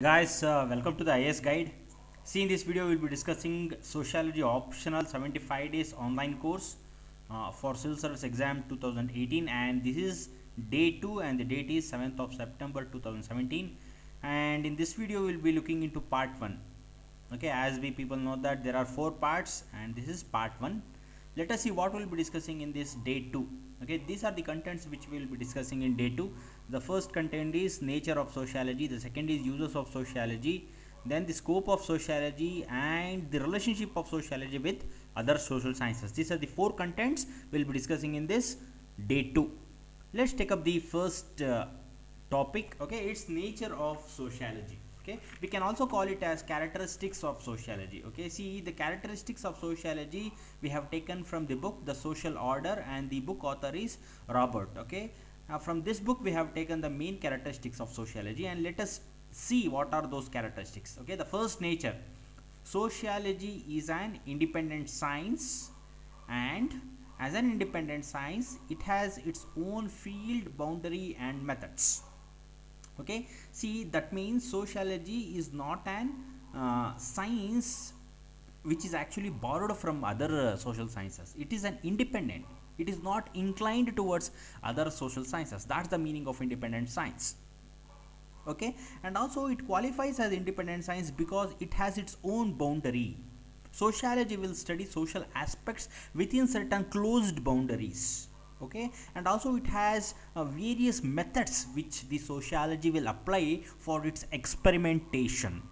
Guys, welcome to the IS guide. See, in this video we will be discussing sociology optional 75 days online course for civil service exam 2018, and this is day 2 and the date is 7th of September 2017. And in this video we will be looking into part 1. Okay, as we people know that there are 4 parts and this is part 1. Let us see what we will be discussing in this day 2. Okay, these are the contents which we will be discussing in day 2. The first content is nature of sociology, the second is uses of sociology, then the scope of sociology and the relationship of sociology with other social sciences. These are the 4 contents we will be discussing in this day 2. Let's take up the first topic. Okay, it's nature of sociology. Okay, we can also call it as characteristics of sociology. Okay, see, the characteristics of sociology we have taken from the book The Social Order, and the book author is Robert. Okay, from this book we have taken the main characteristics of sociology, and let us see what are those characteristics. Okay, the first, nature. Sociology is an independent science, and as an independent science it has its own field, boundary and methods. Okay, see, that means sociology is not an science which is actually borrowed from other social sciences. It is an independent, it is not inclined towards other social sciences. That's the meaning of independent science. Okay, and also it qualifies as independent science because it has its own boundary. Sociology will study social aspects within certain closed boundaries. Okay, and also it has various methods which the sociology will apply for its experimentation.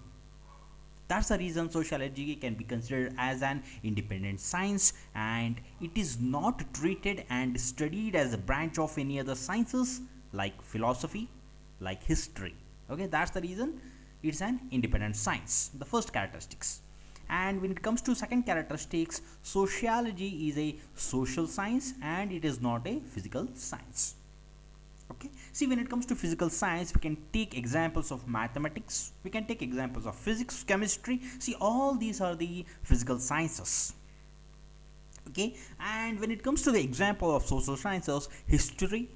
That's the reason sociology can be considered as an independent science, and it is not treated and studied as a branch of any other sciences like philosophy, like history. Okay, that's the reason it's an independent science, the first characteristics. And when it comes to second characteristics, sociology is a social science and it is not a physical science. Okay, see, when it comes to physical science we can take examples of mathematics, we can take examples of physics, chemistry. See, all these are the physical sciences. Okay, and when it comes to the example of social sciences, history,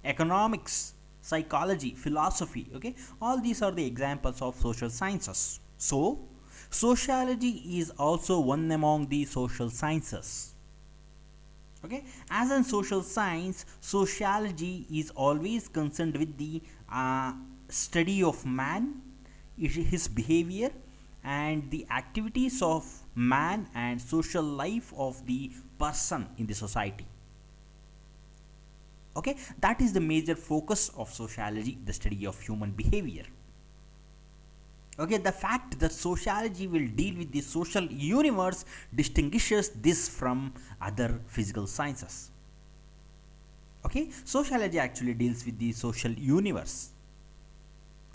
economics, psychology, philosophy, okay, all these are the examples of social sciences. So sociology is also one among the social sciences. Okay, as in social science, sociology is always concerned with the study of man, his behavior and the activities of man and social life of the person in the society. Okay, that is the major focus of sociology, the study of human behavior. Okay, the fact that sociology will deal with the social universe distinguishes this from other physical sciences. Okay, sociology actually deals with the social universe.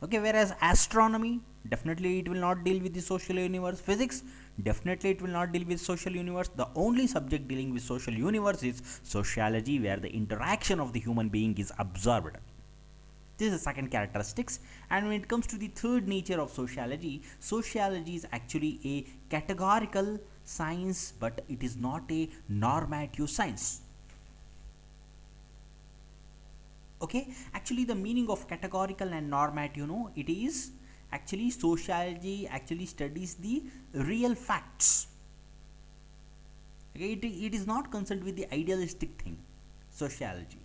Okay, whereas astronomy, definitely it will not deal with the social universe. Physics, definitely it will not deal with social universe. The only subject dealing with social universe is sociology, where the interaction of the human being is observed. This is the second characteristics. And when it comes to the third nature of sociology, sociology is actually a categorical science, but it is not a normative science. Okay, actually the meaning of categorical and normative, it is actually sociology actually studies the real facts. Okay, it is not concerned with the idealistic thing, sociology.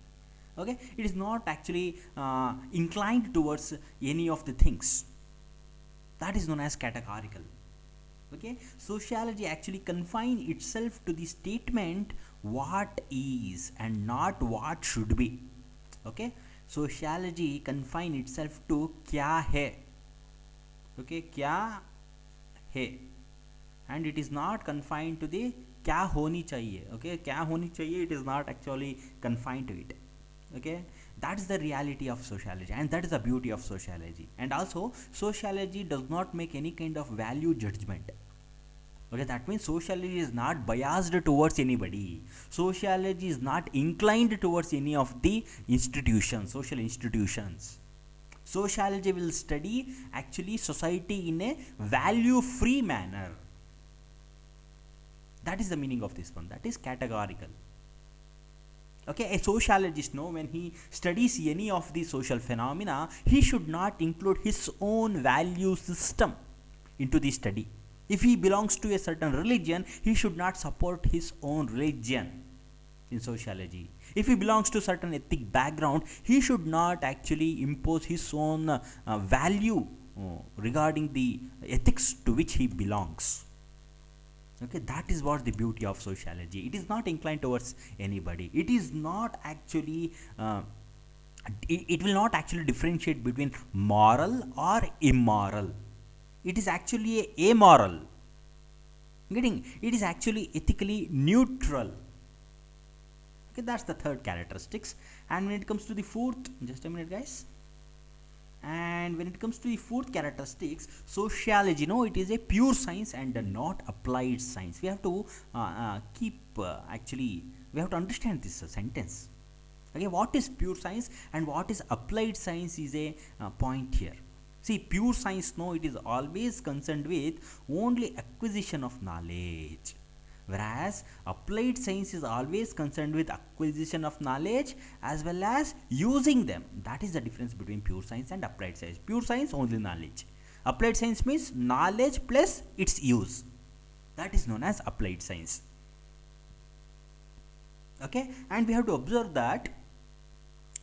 Okay, it is not actually inclined towards any of the things. That is known as categorical. Okay, sociology actually confine itself to the statement what is and not what should be. Okay, sociology confine itself to kya hai. Okay, kya hai, and it is not confined to the kya honi chahiye. Okay, kya honi chahiye, it is not actually confined to it. Okay, that is the reality of sociology, and that is the beauty of sociology. And also sociology does not make any kind of value judgment. Okay, that means sociology is not biased towards anybody. Sociology is not inclined towards any of the institutions, social institutions. Sociology will study actually society in a value free manner. That is the meaning of this one, that is categorical. Okay, a sociologist, no, when he studies any of the social phenomena, he should not include his own value system into the study. If he belongs to a certain religion, he should not support his own religion in sociology. If he belongs to certain ethnic background, he should not actually impose his own value regarding the ethics to which he belongs. Okay, that is what the beauty of sociology. It is not inclined towards anybody. It is not actually it will not actually differentiate between moral or immoral. It is actually amoral. Getting it is actually ethically neutral. Okay, that's the third characteristics. And when it comes to the fourth, just a minute, guys. And when it comes to the fourth characteristics, sociology, no, it is a pure science and not applied science. We have to actually we have to understand this sentence. Okay, what is pure science and what is applied science is a point here. See, pure science, no, it is always concerned with only acquisition of knowledge, whereas applied science is always concerned with acquisition of knowledge as well as using them. That is the difference between pure science and applied science. Pure science, only knowledge. Applied science means knowledge plus its use. That is known as applied science. Okay, and we have to observe that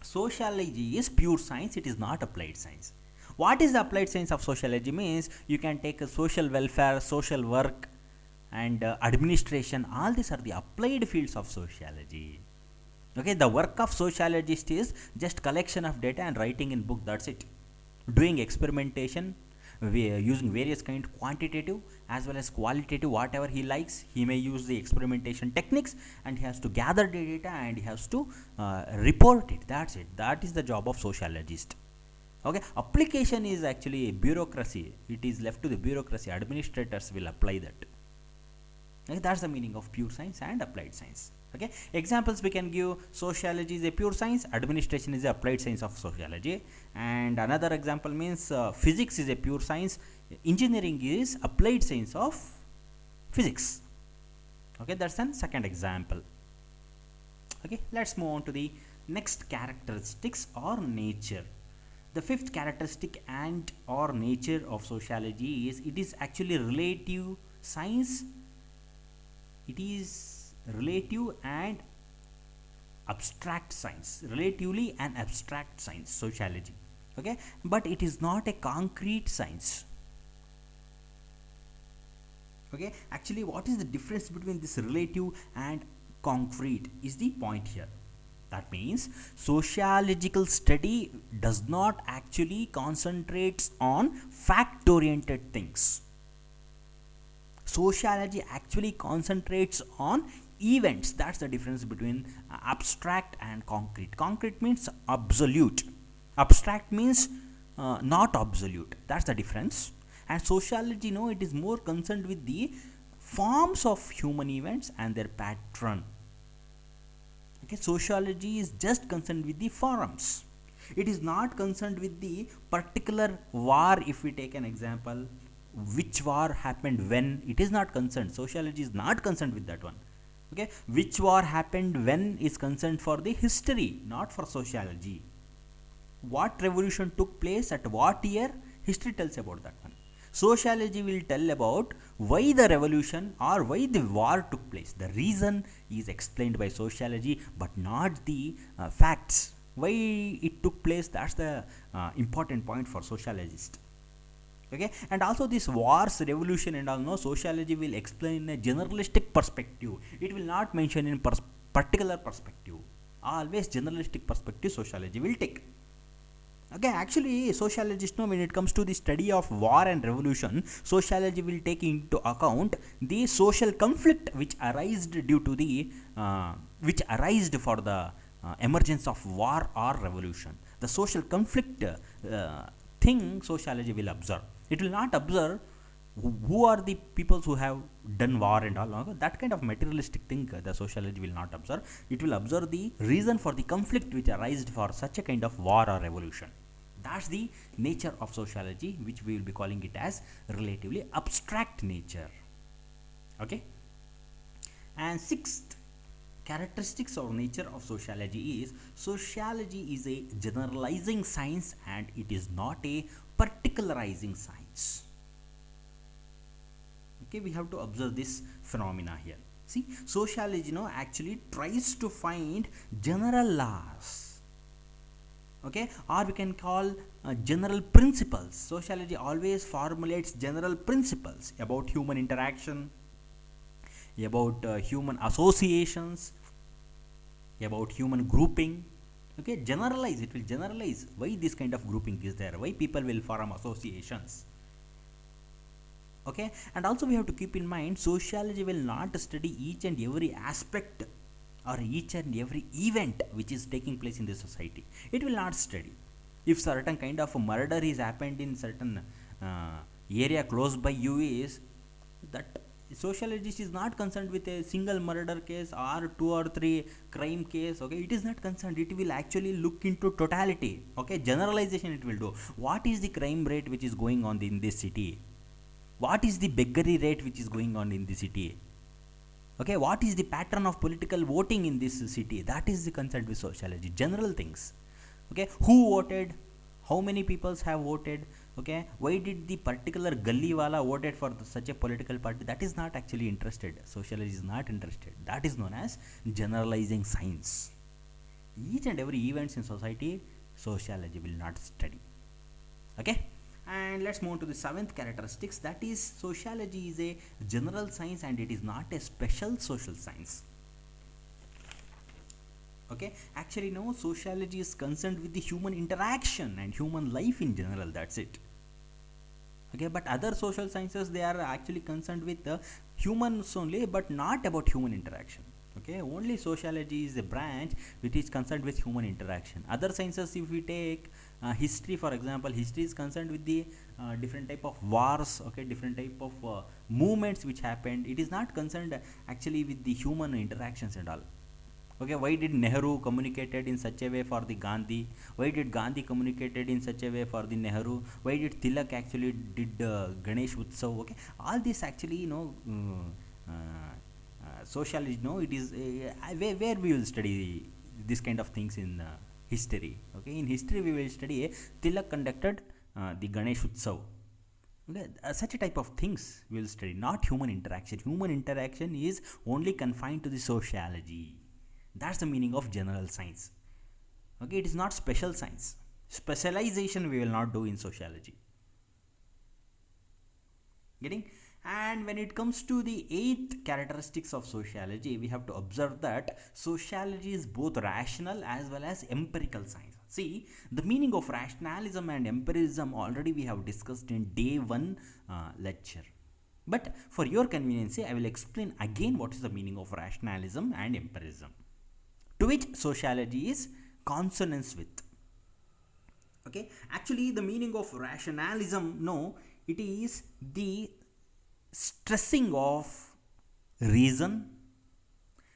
sociology is pure science, it is not applied science. What is the applied science of sociology means? You can take a social welfare, social work, and administration. All these are the applied fields of sociology. Okay, the work of sociologist is just collection of data and writing in book. That's it. Doing experimentation, using various kind quantitative as well as qualitative, whatever he likes. He may use the experimentation techniques and he has to gather the data and he has to report it. That's it. That is the job of sociologist. Okay, application is actually a bureaucracy. It is left to the bureaucracy. Administrators will apply that. Okay, that's the meaning of pure science and applied science. Okay, examples we can give: sociology is a pure science, administration is a applied science of sociology. And another example means physics is a pure science, engineering is applied science of physics. Okay, that's an second example. Okay, let's move on to the next characteristics or nature. The fifth characteristic and or nature of sociology is it is actually relative science. It is relative and abstract science, relatively and abstract science, sociology. Okay, but it is not a concrete science. Okay, actually what is the difference between this relative and concrete is the point here. That means sociological study does not actually concentrates on fact oriented things. Sociology actually concentrates on events. That's the difference between abstract and concrete. Concrete means absolute, abstract means not absolute. That's the difference. And sociology, no, it is more concerned with the forms of human events and their pattern. Okay, sociology is just concerned with the forms. It is not concerned with the particular war. If we take an example, which war happened when, it is not concerned. Sociology is not concerned with that one. Okay, which war happened when is concerned for the history, not for sociology. What revolution took place at what year, history tells about that one. Sociology will tell about why the revolution or why the war took place. The reason is explained by sociology, but not the facts. Why it took place, that's the important point for sociologists. Okay, and also this wars, revolution and all, no, sociology will explain in a generalistic perspective. It will not mention in particular perspective. Always generalistic perspective sociology will take. Okay, actually sociologists know when it comes to the study of war and revolution, sociology will take into account the social conflict which arose due to the which arose for the emergence of war or revolution. The social conflict thing sociology will observe. It will not observe who are the peoples who have done war and all. That kind of materialistic thing the sociology will not observe. It will observe the reason for the conflict which arose for such a kind of war or revolution. That's the nature of sociology, which we will be calling it as relatively abstract nature. Okay, and sixth characteristics or nature of sociology is sociology is a generalizing science and it is not a particularizing science. Okay, we have to observe this phenomena here. See, sociology actually tries to find general laws, okay, or we can call general principles. Sociology always formulates general principles about human interaction, about human associations, about human grouping. Okay, generalize, it will generalize why this kind of grouping is there, why people will form associations. Okay, and also we have to keep in mind sociology will not study each and every aspect or each and every event which is taking place in the society. It will not study if certain kind of murder is happened in certain area close by you, is that sociologist is not concerned with a single murder case or 2 or 3 crime case. Okay, it is not concerned, it will actually look into totality. Okay, generalization it will do. What is the crime rate which is going on in this city? What is the beggary rate which is going on in the city? Okay, what is the pattern of political voting in this city? That is the concern with sociology, general things. Okay, who voted, how many people have voted, okay, why did the particular gully wala voted for such a political party? That is not actually interested. Sociology is not interested. That is known as generalizing science. Each and every events in society, sociology will not study. Okay, and let's move on to the 7th characteristics, that is sociology is a general science and it is not a special social science. Okay, actually no, sociology is concerned with the human interaction and human life in general, that's it. Okay, but other social sciences, they are actually concerned with humans only, but not about human interaction. Okay, only sociology is a branch which is concerned with human interaction. Other sciences, if we take history for example, history is concerned with the different type of wars, okay, different type of movements which happened. It is not concerned actually with the human interactions and all. Okay, why did Nehru communicated in such a way for the Gandhi? Why did Gandhi communicated in such a way for the Nehru? Why did Tilak actually did Ganesh Utsav? Okay, all this actually sociology, it is where we will study this kind of things in history. Okay, in history we will study Tilak conducted the Ganesh Utsav. Okay, such a type of things we will study, not human interaction. Human interaction is only confined to the sociology. That's the meaning of general science. Okay, it is not special science. Specialization we will not do in sociology. Getting? And when it comes to the 8th characteristics of sociology, we have to observe that sociology is both rational as well as empirical science. See, the meaning of rationalism and empiricism already we have discussed in day 1 lecture. But for your convenience, I will explain again what is the meaning of rationalism and empiricism, to which sociology is consonance with. Okay, actually the meaning of rationalism, no, it is the stressing of reason,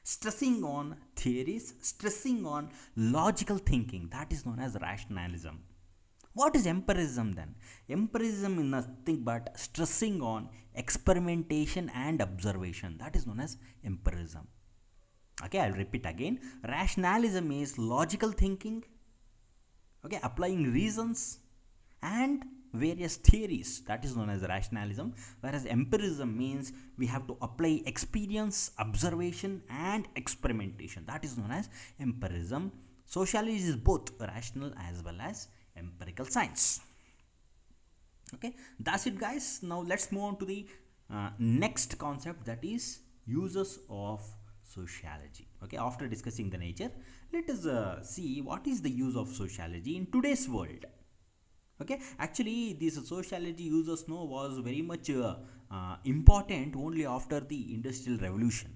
stressing on theories, stressing on logical thinking. That is known as rationalism. What is empiricism then? Empiricism is nothing but stressing on experimentation and observation. That is known as empiricism. Okay, I'll repeat again. Rationalism is logical thinking, okay, applying reasons and various theories. That is known as rationalism. Whereas empiricism means we have to apply experience, observation and experimentation. That is known as empiricism. Sociology is both rational as well as empirical science. Okay, that's it guys. Now let's move on to the next concept, that is uses of sociology. Okay, after discussing the nature, let us see what is the use of sociology in today's world. Okay, actually this sociology uses was very much important only after the industrial revolution.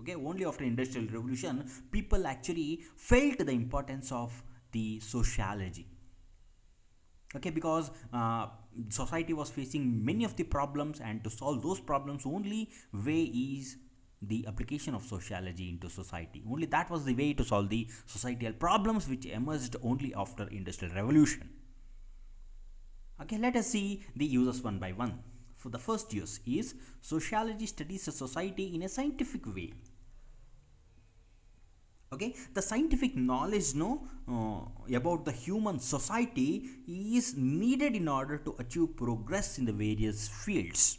Okay, only after industrial revolution people actually felt the importance of the sociology. Okay, because society was facing many of the problems, and to solve those problems only way is the application of sociology into society. Only that was the way to solve the societal problems which emerged only after industrial revolution. Okay, let us see the uses one by one. For the first use is sociology studies a society in a scientific way. Okay, the scientific knowledge about the human society is needed in order to achieve progress in the various fields.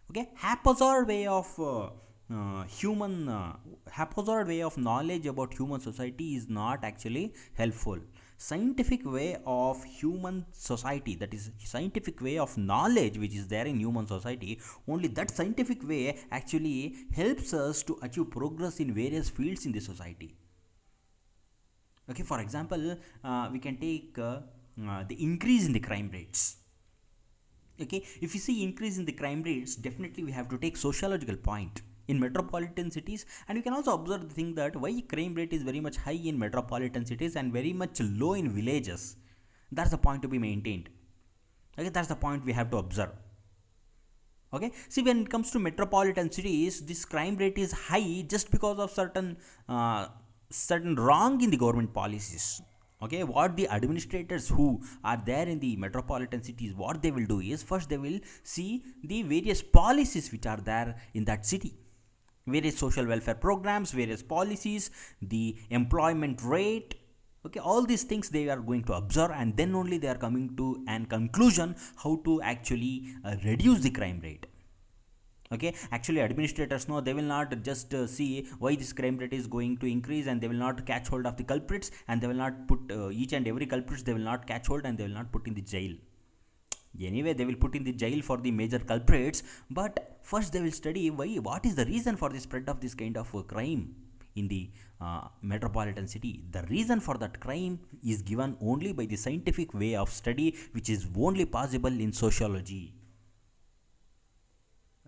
Okay, human haphazard way of knowledge about human society is not actually helpful. Scientific way of human society, that is scientific way of knowledge which is there in human society, only that scientific way actually helps us to achieve progress in various fields in the society. Okay, for example, we can take the increase in the crime rates. Okay, if you see increase in the crime rates, definitely we have to take sociological point in metropolitan cities, and you can also observe the thing that why crime rate is very much high in metropolitan cities and very much low in villages. That's the point to be maintained. Okay, that's the point we have to observe. Okay, see, when it comes to metropolitan cities, this crime rate is high just because of certain wrong in the government policies. Okay, what the administrators who are there in the metropolitan cities, what they will do is, first they will see the various policies which are there in that city, various social welfare programs, various policies, the employment rate. Okay, all these things they are going to observe, and then only they are coming to an conclusion how to actually reduce the crime rate. Okay, actually administrators know, they will not just see why this crime rate is going to increase, and they will not catch hold of the culprits, and they will not put each and every culprits, they will not catch hold, and they will not put in the jail. Anyway, they will put in the jail for the major culprits, but first they will study why, what is the reason for the spread of this kind of crime in the metropolitan city. The reason for that crime is given only by the scientific way of study, which is only possible in sociology.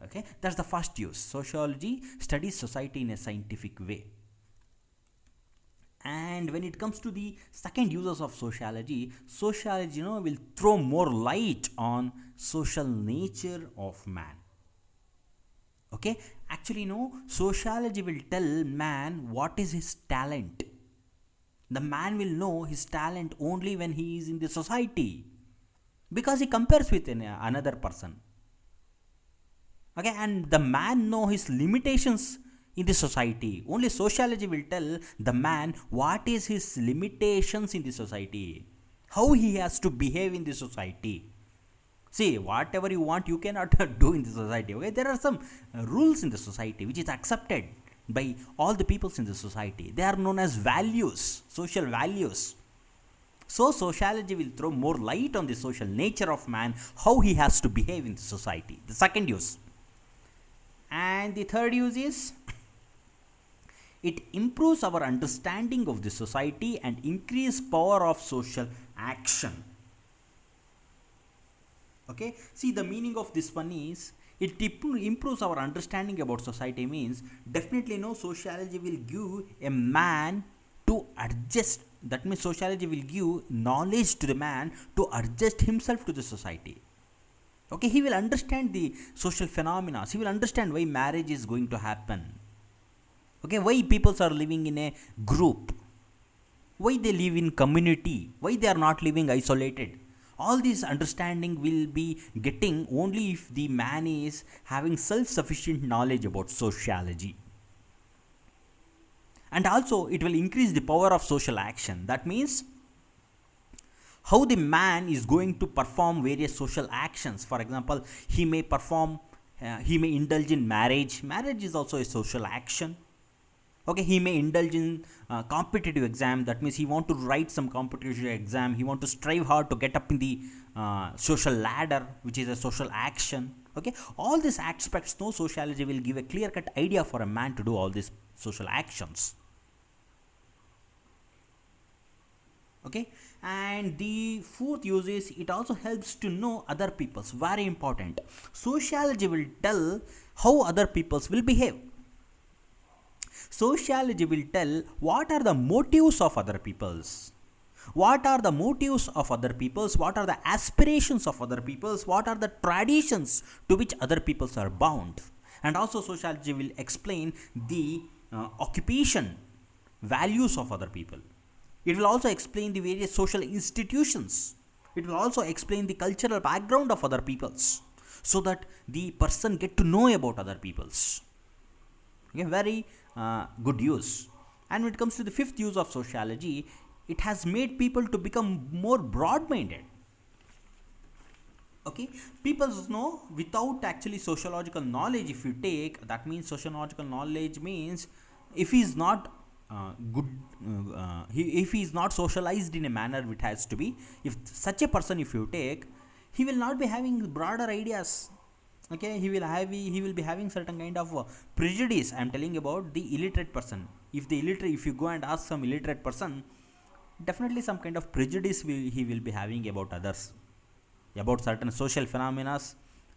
Okay, that's the first use. Sociology studies society in a scientific way. And when it comes to the second uses of sociology, sociology will throw more light on social nature of man. Okay, actually sociology will tell man what is his talent. The man will know his talent only when he is in the society, because he compares with another person. Okay, and the man know his limitations in the society. Only sociology will tell the man what is his limitations in the society, how he has to behave in the society. See, whatever you want you cannot do in the society. Okay, there are some rules in the society which is accepted by all the peoples in the society. They are known as values, social values. So sociology will throw more light on the social nature of man, how he has to behave in the society. The second use. And the third use is, it improves our understanding of the society and increase power of social action. Okay, see, the meaning of this one is, it improves our understanding about society means, definitely sociology will give a man to adjust. That means sociology will give knowledge to the man to adjust himself to the society. Okay, he will understand the social phenomena. He will understand why marriage is going to happen. Okay, why people are living in a group, why they live in community, why they are not living isolated. All this understanding will be getting only if the man is having self-sufficient knowledge about sociology. And also it will increase the power of social action. That means how the man is going to perform various social actions. For example, he may indulge in marriage. Marriage is also a social action. Okay, he may indulge in competitive exam. That means he want to write some competitive exam. He want to strive hard to get up in the social ladder, which is a social action. Okay, all these aspects, sociology will give a clear-cut idea for a man to do all these social actions. Okay, and the fourth use is, it also helps to know other peoples. Very important. Sociology will tell how other peoples will behave. Sociology will tell what are the motives of other peoples. What are the motives of other peoples? What are the aspirations of other peoples? What are the traditions to which other peoples are bound? And also sociology will explain the occupation values of other people. It will also explain the various social institutions. It will also explain the cultural background of other peoples, so that the person get to know about other peoples. Okay, very good use. And when it comes to the fifth use of sociology, it has made people to become more broad-minded. Okay, people know without actually sociological knowledge, if you take, that means sociological knowledge means if he is not good, if he is not socialized in a manner which has to be, if such a person if you take, he will not be having broader ideas. Okay, he will be having certain kind of prejudice. I am telling about the illiterate person. If you go and ask some illiterate person, definitely some kind of prejudice he will be having about others, about certain social phenomena,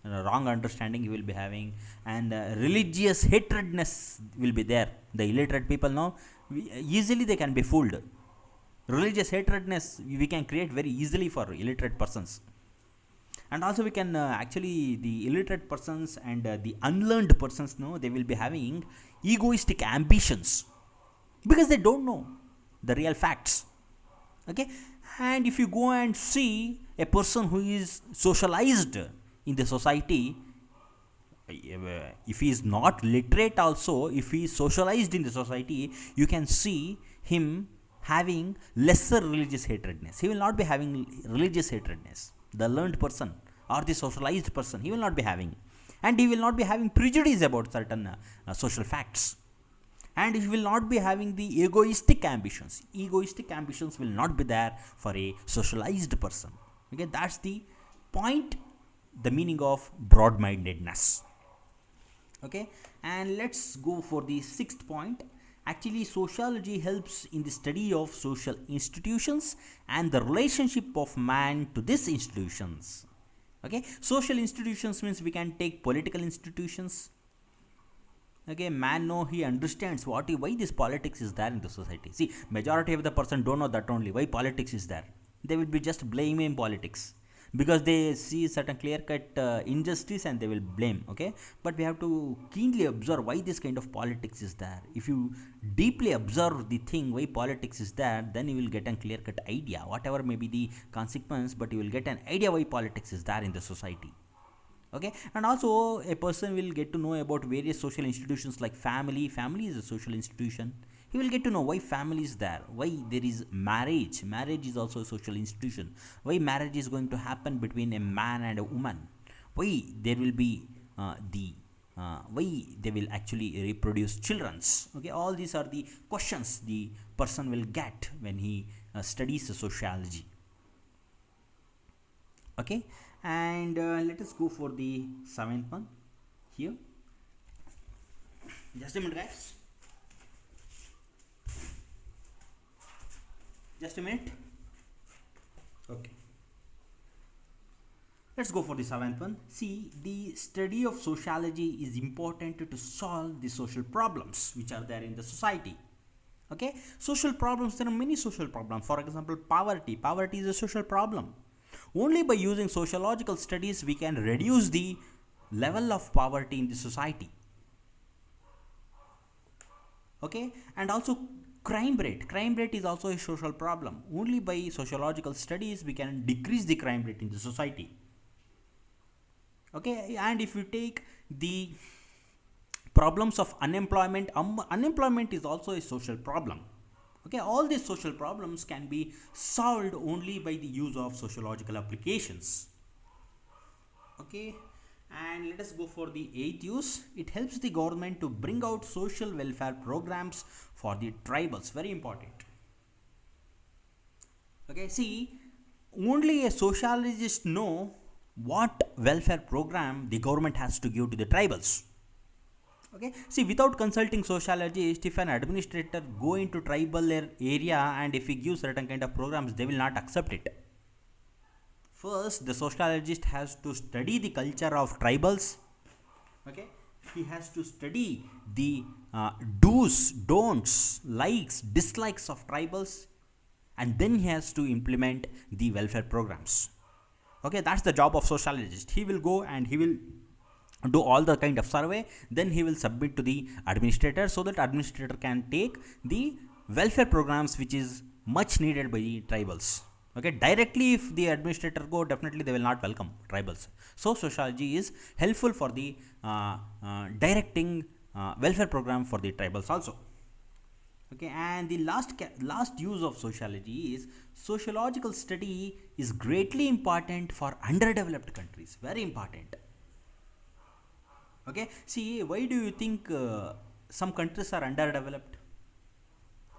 wrong understanding he will be having, and religious hatredness will be there. The illiterate people know easily they can be fooled. Religious hatredness we can create very easily for illiterate persons. And also we can actually the illiterate persons and the unlearned persons know they will be having egoistic ambitions because they don't know the real facts. Okay, and if you go and see a person who is socialized in the society, if he is not literate also, if he is socialized in the society, you can see him having lesser religious hatredness. He will not be having religious hatredness. The learned person or the socialized person, he will not be having, and he will not be having prejudice about certain social facts, and he will not be having the egoistic ambitions. Egoistic ambitions will not be there for a socialized person. Okay, that's the point, the meaning of broad-mindedness. Okay, and let's go for the sixth point. Actually, sociology helps in the study of social institutions and the relationship of man to these institutions. Okay, social institutions means we can take political institutions. Okay, man know, he understands why this politics is there in the society. See, majority of the person don't know that only why politics is there. They will be just blaming politics because they see certain clear cut injustice and they will blame. Okay, but we have to keenly observe why this kind of politics is there. If you deeply observe the thing why politics is there, then you will get a clear cut idea, whatever may be the consequence, but you will get an idea why politics is there in the society. Okay, and also a person will get to know about various social institutions like family is a social institution. He will get to know why family is there, why there is marriage is also a social institution, why marriage is going to happen between a man and a woman, why there will be why they will actually reproduce childrens. Okay, all these are the questions the person will get when he studies sociology. Okay, and let us go for the seventh one here. Just a minute, guys. Just a minute. Okay, let's go for the seventh one. See, the study of sociology is important to solve the social problems which are there in the society. Okay, social problems, there are many social problems. For example, poverty is a social problem. Only by using sociological studies we can reduce the level of poverty in the society. Okay, and also crime rate is also a social problem. Only by sociological studies we can decrease the crime rate in the society. Okay, and if you take the problems of unemployment, unemployment is also a social problem. Okay, all these social problems can be solved only by the use of sociological applications. Okay, and let us go for the eighth use. It helps the government to bring out social welfare programs for the tribals. Very important. Okay, see, only a sociologist know what welfare program the government has to give to the tribals. Okay, see, without consulting sociologist, if an administrator go into tribal area and if he gives certain kind of programs, they will not accept it. First, the sociologist has to study the culture of tribals. Okay, he has to study the do's, don'ts, likes, dislikes of tribals, and then he has to implement the welfare programs. Okay, that's the job of sociologist. He will go and he will do all the kind of survey, then he will submit to the administrator so that administrator can take the welfare programs which is much needed by the tribals. Okay, directly if the administrator go, definitely they will not welcome tribals. So sociology is helpful for the directing welfare program for the tribals also. Okay, and the last use of sociology is sociological study is greatly important for underdeveloped countries, very important. Okay, see, why do you think some countries are underdeveloped?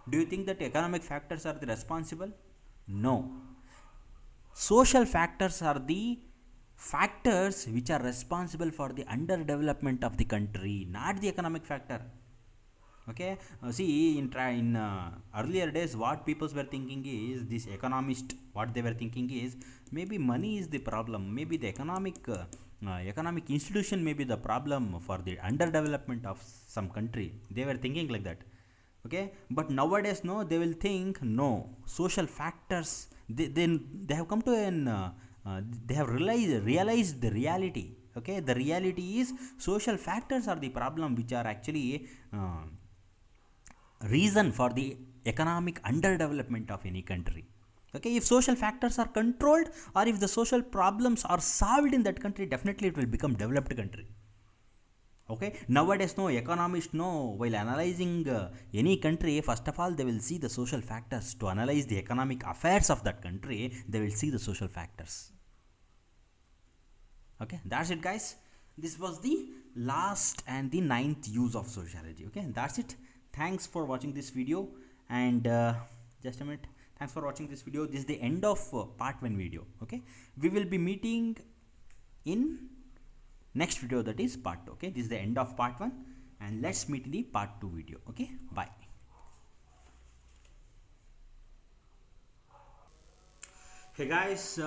Do you think that economic factors are the responsible? No, social factors are the factors which are responsible for the underdevelopment of the country, not the economic factor. Okay, see, in earlier days, what people were thinking is, this economist, what they were thinking is, maybe money is the problem, maybe the economic institution may be the problem for the underdevelopment of some country. They were thinking like that. Okay, but nowadays, no, they will think, no, social factors, they have come to an they have realized the reality. Okay, the reality is social factors are the problem which are actually reason for the economic underdevelopment of any country. Okay, if social factors are controlled, or if the social problems are solved in that country, definitely it will become developed country. Okay, nowadays, no, economists, no, while analyzing any country, first of all they will see the social factors. To analyze the economic affairs of that country, they will see the social factors. Okay, that's it, guys. This was the last and the ninth use of sociology. Okay, that's it. Thanks for watching this video. And just a minute, thanks for watching this video. This is the end of part 1 video. Okay, we will be meeting in next video, that is part 2. Okay, this is the end of part 1, and let's meet in the part 2 video. Okay, bye. Hey guys,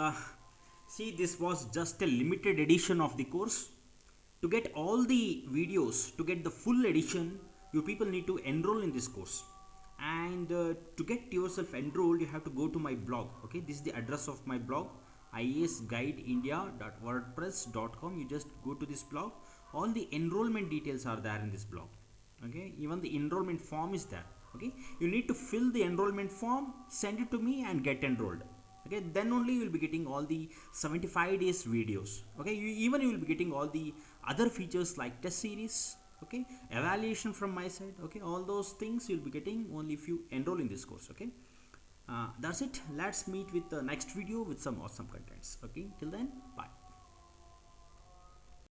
see, this was just a limited edition of the course. To get all the videos, to get the full edition, you people need to enroll in this course. And to get yourself enrolled, you have to go to my blog. Okay, this is the address of my blog, iasguideindia.wordpress.com. You just go to this blog. All the enrollment details are there in this blog. Okay, even the enrollment form is there. Okay, you need to fill the enrollment form, send it to me, and get enrolled. Okay, then only you will be getting all the 75 days videos. Okay, you will be getting all the other features like test series. Okay, evaluation from my side. Okay, all those things you'll be getting only if you enroll in this course. Okay, that's it. Let's meet with the next video with some awesome contents. Okay, till then, bye.